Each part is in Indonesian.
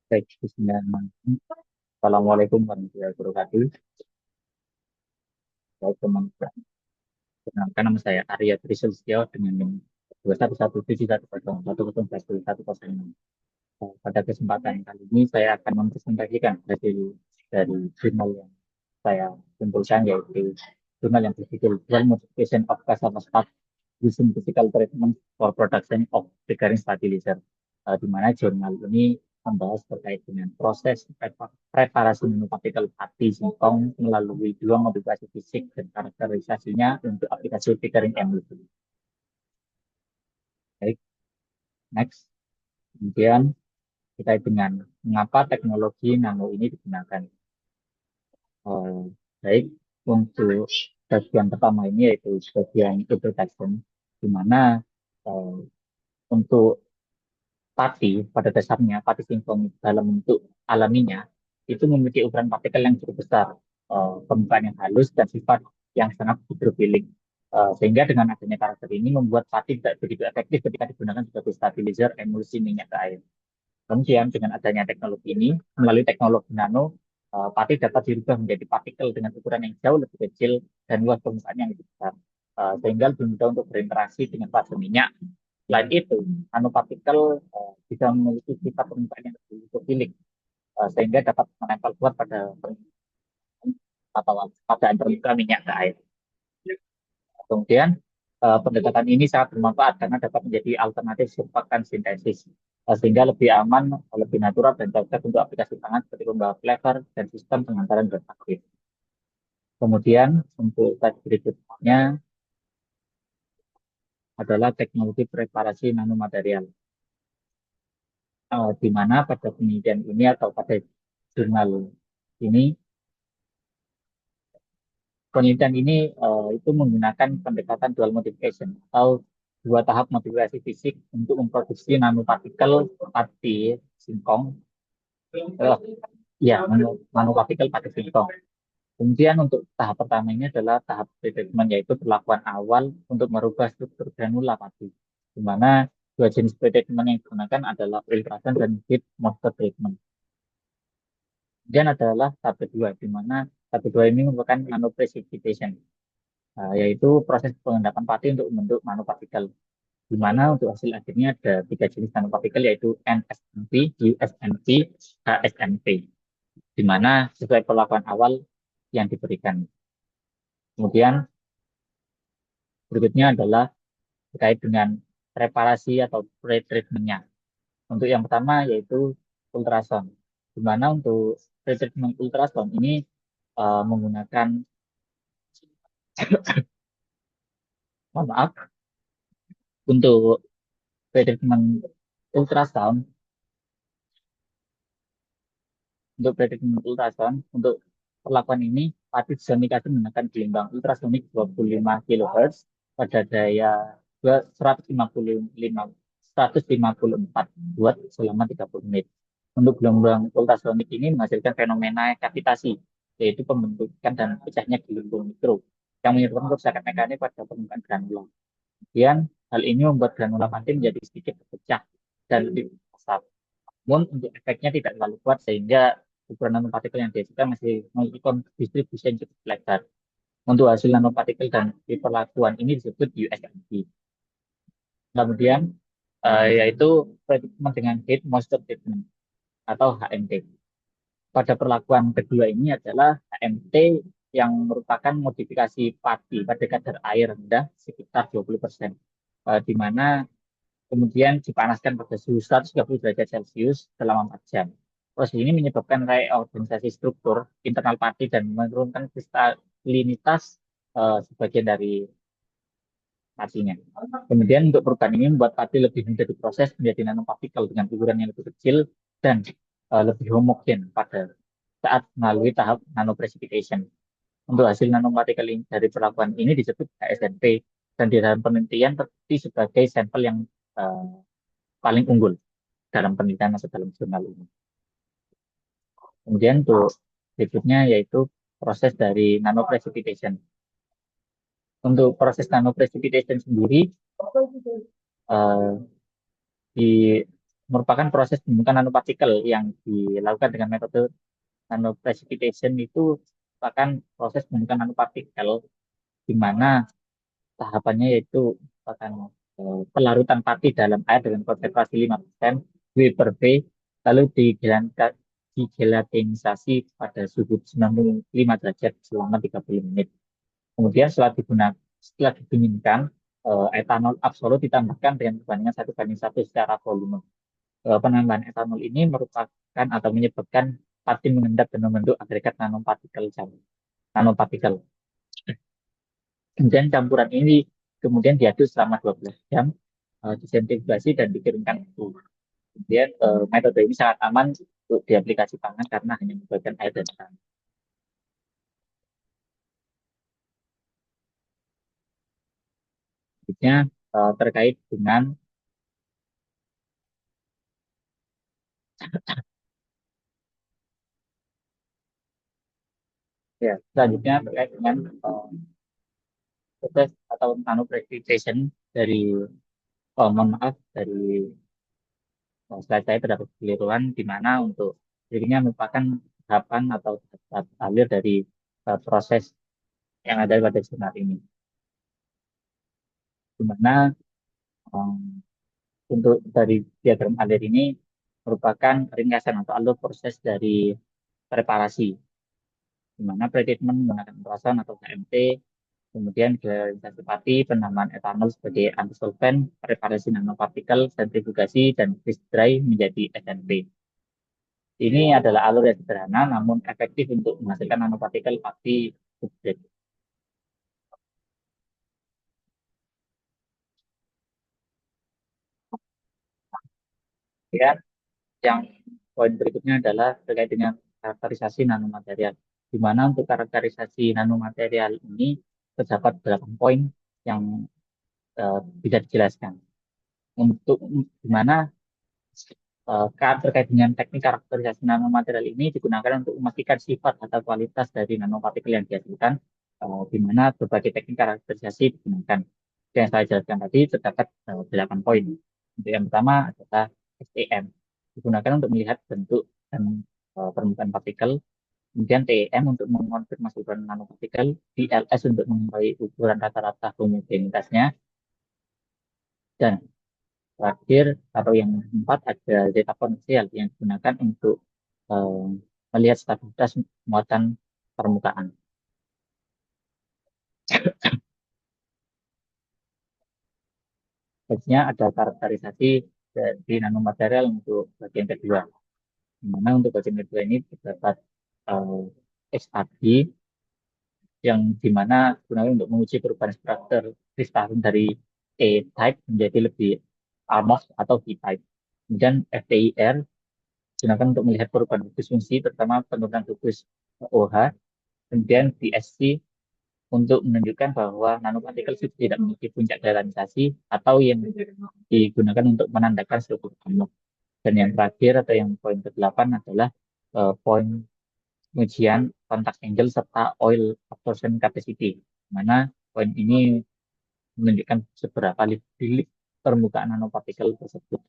Baik, bismillahirrahmanirrahim. Assalamualaikum warahmatullahi wabarakatuh. Baik, teman-teman. Perkenalkan nama saya Arya Trisulistyo dengan NIM 2117101010106. Pada kesempatan kali ini saya akan mempresentasikan dari jurnal yang saya kumpulkan, yaitu jurnal yang berjudul Dual Modification of Cassava Starch Using Physical Treatment for Production of Triggering Stabilizer, di mana jurnal ini membahas terkait dengan proses preparasi nanopartikel pati singkong melalui dua modifikasi fisik dan karakterisasinya untuk aplikasi triggering emulsi. Baik, next. Kemudian terkait dengan mengapa teknologi nano ini digunakan. Eh, Baik, untuk bagian pertama ini yaitu bagian introduction, di mana eh, untuk pati pada dasarnya, pati singkong dalam bentuk alaminya itu memiliki ukuran partikel yang cukup besar, permukaan yang halus dan sifat yang sangat hidrofilik. Sehingga dengan adanya karakter ini membuat pati tidak begitu efektif ketika digunakan sebagai stabilizer emulsi minyak ke air. Kemudian dengan adanya teknologi ini, melalui teknologi nano, pati dapat dirubah menjadi partikel dengan ukuran yang jauh lebih kecil dan luas permukaan yang lebih besar, sehingga lebih mudah untuk berinteraksi dengan fase minyak. Selain itu, nanopartikel bisa memiliki sifat permukaan yang lebih hidrofilik, sehingga dapat menempel kuat pada permukaan atau pada permukaan minyak ke air. Kemudian pendekatan ini sangat bermanfaat karena dapat menjadi alternatif surfaktan sintesis, sehingga lebih aman, lebih natural dan cocok untuk aplikasi pangan seperti pembawa flavor dan sistem pengantaran beraktif. Kemudian untuk slide berikutnya adalah teknologi preparasi nanomaterial, di mana pada penelitian ini atau pada jurnal ini, penelitian ini itu menggunakan pendekatan dual modification atau dua tahap modifikasi fisik untuk memproduksi nanopartikel pati singkong. eh, ya, nanopartikel pati singkong. Kemudian untuk tahap pertama ini adalah tahap pretreatment, yaitu perlakuan awal untuk merubah struktur granula pati, di mana dua jenis pretreatment yang digunakan adalah ultrasound dan heat moisture treatment. Kemudian adalah tahap kedua, di mana tahap kedua ini merupakan nanoprecipitation, yaitu proses pengendapan pati untuk membentuk nanopartikel, di mana untuk hasil akhirnya ada tiga jenis nanopartikel, yaitu NSNP, USNP, HSNP, di mana sesuai perlakuan awal yang diberikan. Kemudian berikutnya adalah terkait dengan reparasi atau pre-treatmentnya. Untuk yang pertama yaitu ultrasound, di mana untuk pre-treatment ultrasound ini menggunakan, mohon maaf, untuk pre-treatment ultrasound untuk perlakuan ini patut sonikasi menggunakan gelombang ultrasonik 25 kHz pada daya 154 watt selama 30 menit. Untuk gelombang ultrasonik ini menghasilkan fenomena kavitasi, yaitu pembentukan dan pecahnya gelembung mikro yang menyebabkan kerusakan mekanik pada permukaan granula. Kemudian hal ini membuat granula pati menjadi sedikit terpecah dan lebih besar. Namun untuk efeknya tidak terlalu kuat, sehingga ukuran nanopartikel yang dihasilkan masih memiliki distribusi yang cukup lebar. Untuk hasil nanopartikel dan perlakuan ini disebut USMP. Kemudian yaitu treatment dengan heat moisture treatment atau HMT. Pada perlakuan kedua ini adalah HMT yang merupakan modifikasi pati pada kadar air rendah sekitar 20%, di mana kemudian dipanaskan pada suhu 130 derajat Celcius selama 4 jam. Proses ini menyebabkan reorganisasi struktur internal pati dan menurunkan kristalinitas sebagian dari patinya. Kemudian untuk perubahan ini membuat pati lebih mudah diproses menjadi nanopartikel dengan ukuran yang lebih kecil dan lebih homogen pada saat melalui tahap nanoprecipitation. Untuk hasil nanopartikel dari perlakuan ini disebut HSNP, dan di dalam penelitian terbukti sebagai sampel yang uh, paling unggul dalam penelitian atau dalam jurnal ini. Kemudian untuk berikutnya yaitu proses dari nanoprecipitation. Untuk proses nanoprecipitation sendiri, uh, di merupakan proses pembentukan nanopartikel yang dilakukan dengan metode nanoprecipitation. Itu merupakan proses pembentukan nanopartikel di mana tahapannya yaitu merupakan pelarutan pati dalam air dengan konsentrasi 5% W per V, lalu digelatinisasi pada suhu 95 derajat selama 30 menit. Kemudian setelah didinginkan, etanol absolut ditambahkan dengan perbandingan 1:1 secara volume. Penambahan etanol ini merupakan atau menyebabkan pati mengendap dan membentuk agregat nanopartikel. Kemudian campuran ini kemudian diaduk selama 12 jam, disentrifugasi dan dikeringkan suhu. Kemudian metode ini sangat aman untuk diaplikasi pangan karena hanya melibatkan air dan tanah. Selanjutnya terkait dengan selanjutnya terkait dengan proses atau nanoprecipitation dari mohon maaf dari slide saya terdapat kekeliruan di mana untuk dirinya merupakan tahapan atau tahap alir dari proses yang ada pada jurnal ini. Di mana untuk dari diagram alir ini merupakan ringkasan atau alur proses dari preparasi, di mana pretreatment menggunakan ultrasound atau KMT, kemudian gelarisasi pati, penambahan etanol sebagai antisolvent, preparasi nanopartikel, sentrifugasi, dan freeze dry menjadi SNP. Ini adalah alur yang sederhana namun efektif untuk menghasilkan nanopartikel pati substrate. Ya, yang poin berikutnya adalah terkait dengan karakterisasi nanomaterial. Di mana untuk karakterisasi nanomaterial ini terdapat 8 poin yang bisa dijelaskan. Untuk di mana terkait dengan teknik karakterisasi nanomaterial ini digunakan untuk memastikan sifat atau kualitas dari nanopartikel yang dihasilkan, di mana berbagai teknik karakterisasi digunakan. Yang saya jelaskan tadi terdapat 8 poin. Untuk yang pertama adalah SEM, digunakan untuk melihat bentuk dan permukaan partikel. Kemudian TEM untuk mengonfirmasi ukuran nanopartikel, DLS untuk mengetahui ukuran rata-rata homogenitasnya, dan terakhir atau yang keempat ada data potensial yang digunakan untuk eh, melihat stabilitas muatan permukaan. Selanjutnya ada karakterisasi dari nanomaterial untuk bagian kedua. Di mana untuk bagian kedua ini terdapat XRD yang dimana digunakan untuk menguji perubahan struktur kristalin dari A-type menjadi lebih almos atau B-type. Kemudian FTIR digunakan untuk melihat perubahan gugus fungsi, terutama penurunan gugus OH. Kemudian DSC untuk menunjukkan bahwa nanopartikel sudah tidak memiliki puncak gelanisasi atau yang digunakan untuk menandakan struktur amok. Dan yang terakhir atau yang poin ke-8 adalah poin pengujian contact angle serta oil absorption capacity, mana poin ini menunjukkan seberapa lilit permukaan nanopartikel tersebut.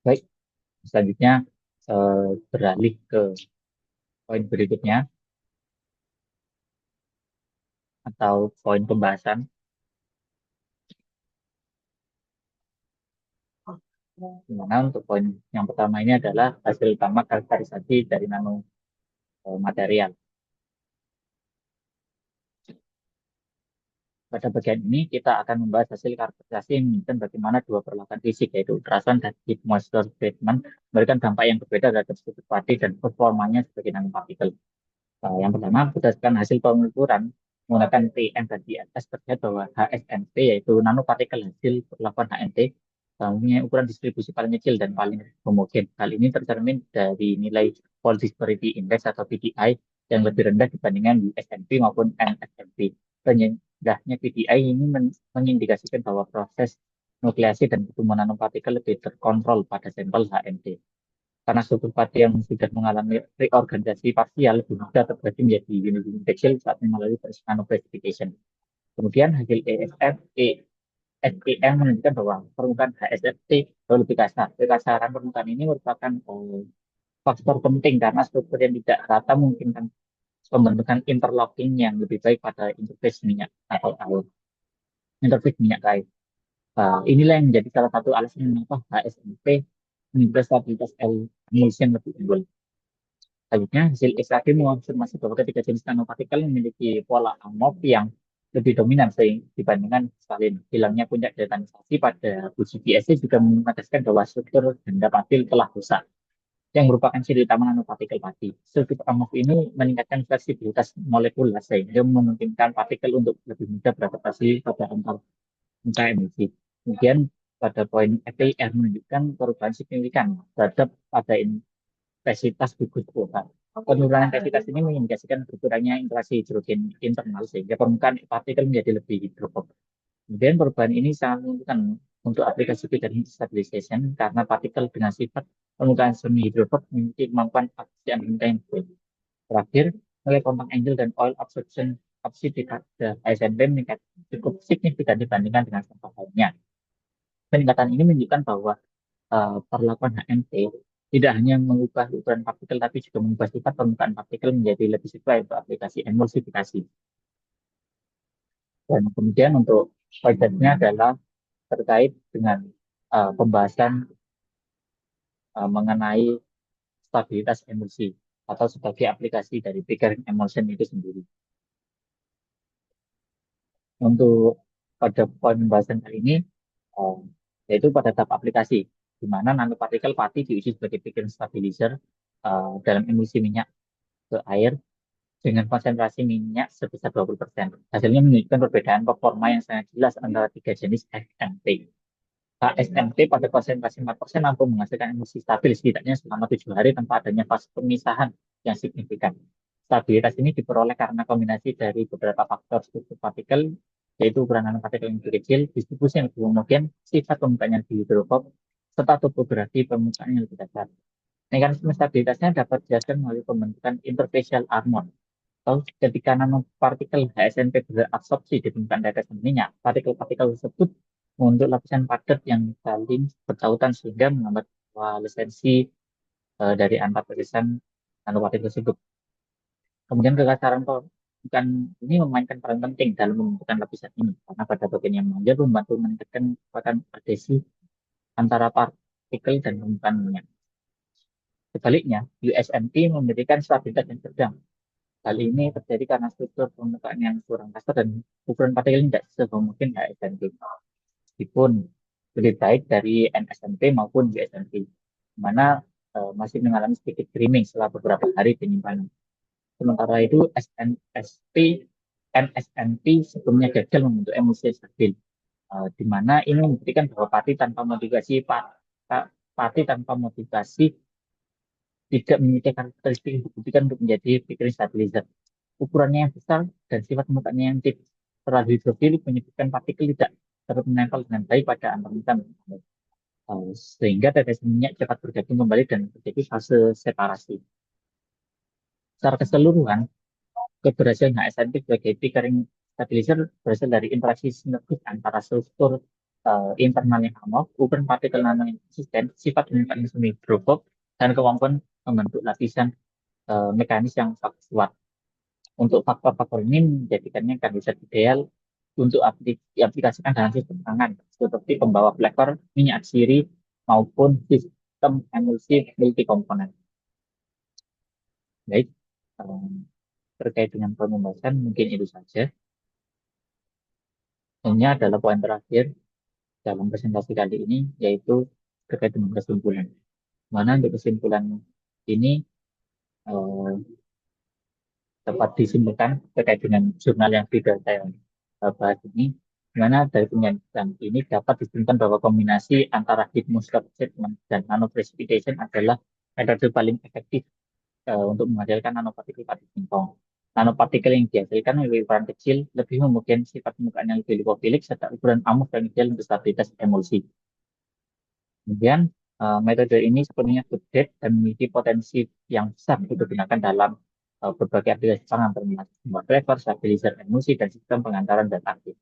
Baik, selanjutnya beralih ke poin berikutnya atau poin pembahasan. Dimana untuk poin yang pertama ini adalah hasil utama karakterisasi dari nanomaterial. Pada bagian ini kita akan membahas hasil karakterisasi yang menunjukkan bagaimana dua perlakuan fisik yaitu ultrasound dan deep moisture treatment memberikan dampak yang berbeda terhadap struktur padi dan performanya sebagai nanopartikel. Yang pertama, berdasarkan hasil pengukuran menggunakan TM dan DLS terlihat bahwa HSNT yaitu nanopartikel hasil perlakuan HNT mempunyai ukuran distribusi paling kecil dan paling homogen. Hal ini tercermin dari nilai Paul Disparity Index atau PDI yang lebih rendah dibandingkan USNP maupun NSNP. Rendahnya PDI ini mengindikasikan bahwa proses nukleasi dan pertumbuhan nanopartikel lebih terkontrol pada sampel HNT. Karena struktur padi yang sudah mengalami reorganisasi parsial lebih mudah terbagi menjadi unit-unit kecil saat melalui proses nanoprecipitation. Kemudian hasil EFF, SEM menunjukkan bahwa permukaan HSFT jauh lebih kasar. Kekasaran permukaan ini merupakan faktor penting karena struktur yang tidak rata memungkinkan pembentukan interlocking yang lebih baik pada interface minyak atau air, interface minyak kayu. Inilah yang menjadi salah satu alasan mengapa HSMP memiliki stabilitas emulsion lebih unggul. Selanjutnya, hasil ekstraksi mengonfirmasi bahwa ketiga jenis nanopartikel memiliki pola amorf yang lebih dominan dibandingkan salin. Hilangnya puncak detanisasi pada uji PSC juga menegaskan bahwa struktur benda partil telah rusak, yang merupakan ciri utama nanopartikel padi. Struktur amorf ini meningkatkan fleksibilitas molekuler sehingga memungkinkan partikel untuk lebih mudah beradaptasi pada antar emisi. Kemudian pada poin FPR menunjukkan perubahan signifikan terhadap pada intensitas gugus kuota. Penurunan intensitas ini mengindikasikan berkurangnya interaksi hidrogen internal sehingga permukaan partikel menjadi lebih hidrofob. Kemudian perubahan ini sangat menentukan untuk aplikasi Pickering stabilization karena partikel dengan sifat permukaan semi hidrofob memiliki kemampuan absorpsi energi yang baik. Terakhir, nilai contact angle dan oil absorption capacity pada ASNP meningkat cukup signifikan dibandingkan dengan sampah lainnya. Peningkatan ini menunjukkan bahwa perlakuan HMT tidak hanya mengubah ukuran partikel, tapi juga mengubah sifat permukaan partikel menjadi lebih sesuai untuk aplikasi emulsifikasi. Dan kemudian untuk selanjutnya adalah terkait dengan pembahasan mengenai stabilitas emulsi atau sebagai aplikasi dari Pickering emulsion itu sendiri. Untuk pada poin pembahasan kali ini, eh, yaitu pada tahap aplikasi, di mana nanopartikel pati diuji sebagai Pickering stabilizer dalam emulsi minyak ke air dengan konsentrasi minyak sebesar 20%. Hasilnya menunjukkan perbedaan performa yang sangat jelas antara tiga jenis SMT. HSMT pada konsentrasi 4% mampu menghasilkan emulsi stabil setidaknya selama 7 hari tanpa adanya fase pemisahan yang signifikan. Stabilitas ini diperoleh karena kombinasi dari beberapa faktor struktur partikel, yaitu ukuran nanopartikel yang lebih kecil, distribusi yang lebih homogen, sifat permukaan yang lebih hidrofob, serta topografi permukaan yang lebih dasar. Mekanisme stabilitasnya dapat dijelaskan melalui pembentukan interfacial armor, atau ketika nanopartikel HSNP berabsorpsi di permukaan tetesan minyak, partikel-partikel tersebut membentuk lapisan padat yang saling bertautan sehingga menghambat koalescensi dari antar tetesan nanopartikel tersebut. Kemudian kekasaran bukan ini memainkan peran penting dalam membentukkan lapisan ini karena pada bagian yang menonjol membantu meningkatkan kekuatan adhesi antara partikel dan permukaan minyak. Sebaliknya, USMT memberikan stabilitas yang sedang. Hal ini terjadi karena struktur permukaan yang kurang kasar dan ukuran partikel tidak sehomogen HSMT. Meskipun lebih baik dari NSMT maupun USMT, di mana masih mengalami sedikit creaming setelah beberapa hari penyimpanan. Sementara itu NSMT sebelumnya gagal membentuk emulsi stabil, di mana ini membuktikan bahwa pati tanpa modifikasi tidak memiliki karakteristik yang dibuktikan untuk menjadi Pickering stabilizer. Ukurannya yang besar dan sifat permukaannya yang terlalu hidrofilik menyebabkan partikel tidak dapat menempel dengan baik pada antarmuatan, sehingga tetesan minyak cepat bergabung kembali dan terjadi fase separasi. Secara keseluruhan, keberhasilan HSNP sebagai Pickering stabilizer berasal dari interaksi sinergis antara struktur internal yang amorf, ukuran partikel nano yang konsisten, sifat permukaan semi hidrofob, dan kemampuan membentuk lapisan mekanis yang kuat. Untuk faktor-faktor ini menjadikannya kandidat ideal untuk diaplikasikan dalam sistem pangan seperti pembawa flavor, minyak siri, maupun sistem emulsi multi komponen. Baik, terkait dengan pembahasan mungkin itu saja. Ini adalah poin terakhir dalam presentasi kali ini, yaitu terkait dengan kesimpulan. Mana untuk kesimpulan ini dapat disimpulkan terkait dengan jurnal yang sudah saya bahas ini, di mana dari penelitian ini dapat disimpulkan bahwa kombinasi antara heat muscle treatment dan nanoprecipitation adalah metode paling efektif untuk menghasilkan nanopartikel pada singkong. Nanopartikel yang dihasilkan memiliki ukuran kecil, lebih homogen, sifat permukaan yang lebih lipofilik, serta ukuran amorf dan ideal untuk stabilitas emulsi. Kemudian, metode ini sepenuhnya update dan memiliki potensi yang besar untuk digunakan dalam berbagai aplikasi pangan termasuk flavor, stabilizer emulsi, dan sistem pengantaran dan aktif.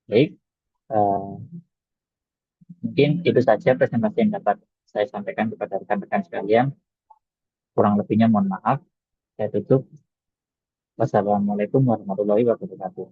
Baik, Eh, Mungkin itu saja presentasi yang dapat saya sampaikan kepada rekan-rekan sekalian. Kurang lebihnya mohon maaf. Saya tutup. Wassalamualaikum warahmatullahi wabarakatuh.